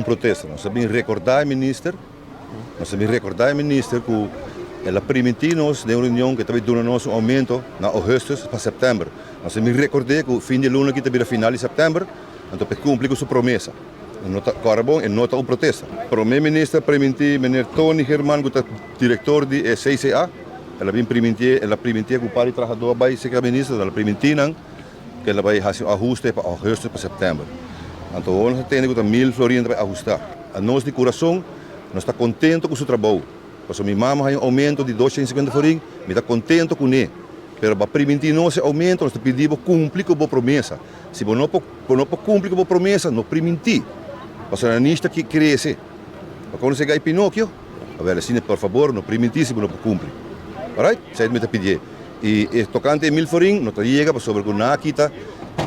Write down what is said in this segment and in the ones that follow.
Protesto. Nós sabemos recordar, ministro, que ela permitiu-nos de uma reunião que também deu um aumento na agosto para setembro. Nós sabemos recordar que o fim de ano aqui também final de setembro, então para cumprir com sua promessa. Agora bom, e nota o protesto. Para o meu ministro permitir, ministro Tony Germán, que é diretor de CCA, ela permitiu que o pai trabalhador vai ser ministro, ela permitiu que ela vai fazer ajuste para agosto para setembro. Então, nós temos que 1.000 florins para ajustar. A nós de coração, nós estamos contentos com o seu trabalho. Porque minha mama tem um aumento de 250 florins, me está contente com ele. Mas para permitir esse aumento, nós pedimos cumprir com a promessa. Se não cumprir com a promessa, não permitir. Porque a gente que cresce. Quando chegar em Pinóquio, a ver, assim, por favor, não permitir se não cumprir. Alright? Isso é o que me pedir. E tocante a 1.000 florins, não chega para sobre o Nakita.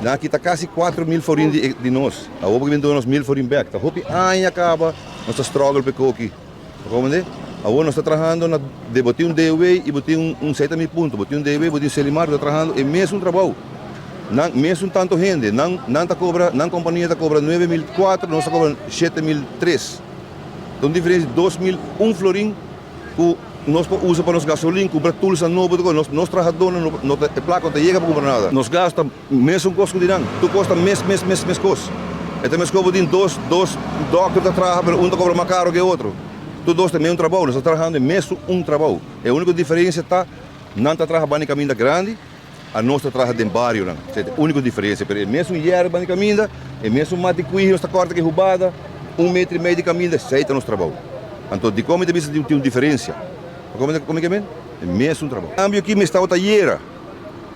Nós está quase 4.000 florins de nós. A outra vem nos 1.000 florins back. Então, hope aí acaba nossa struggle para aqui. Compreende? Agora nós está trabalhando de botar DW e botar 7.000 pontos. Botar DW, botar Selimar, está trabalhando é mesmo trabalho. Não mesmo tanto gente. Não companhia está cobra 9.004, nós está cobra 7.003. Então, diferença de 2.001 florim que nós usamos para nossa gasolina, comprar tools novo, nós trabalhadores, a placa não chega para comprar nada. Nós gastamos mesmo custo de não, tu custa mês custo. Então, mês custo de dois doctores que trabalham, um cobra mais caro que o outro. Tu dois também trabalho, nós estamos trabalhando mesmo trabalho. A única diferença está, não está trabalhando em caminho grande, a nossa trabalha em bairro. A única diferença, é mesmo hierba em caminho, é mesmo mate cuir, nossa corta que é roubada, 1,5 metro de caminho, aceita nosso trabalho. Então, de como tem uma diferença. Como é que é? É mesmo trabalho. Cambio aqui, me está outra hierba.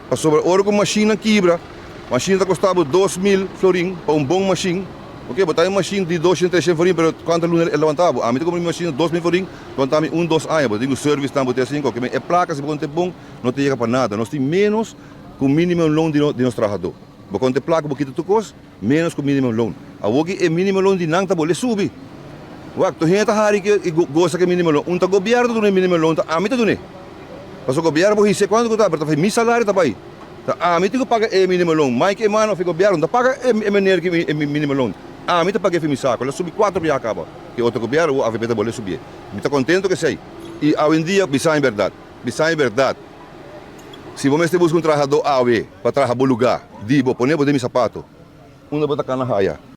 Para sobre hora com machina quebra, a machina está custando 2.000 florins para uma boa machina. Ok, botar uma machina de 200, 300 florins, mas quanto luna é levantado? A mim tem como uma machina de 2.000 florins, levantamos 2 anos. Eu digo serviço, não botar assim, porque é placa, se você bom, não te chega para nada. Nós temos menos que o mínimo loan de nosso trabalhador. Quando tem placa, porque tu custa, menos que o mínimo loan. A hoje é mínimo loan de não tá bom, ele sube. Waktu gente hari que gosta que mínimo loan, unta governo do mínimo loan, a mim tá do né. Mas o governo por isso quando tá, porque meu salário tá pai. A mim tem que pagar o mínimo loan, mais que mano fica governo, tá paga é maneira que é mínimo loan. A mim tá pagar meu saco, ela subi 4 já acaba. Que outro governo a vida bola subir. Me tá contente que sei. E hoje em dia bisa em verdade. Se você busca trabalhador A ou B para trabalhar no lugar, digo, poner meu sapato. Uma bota cana raia.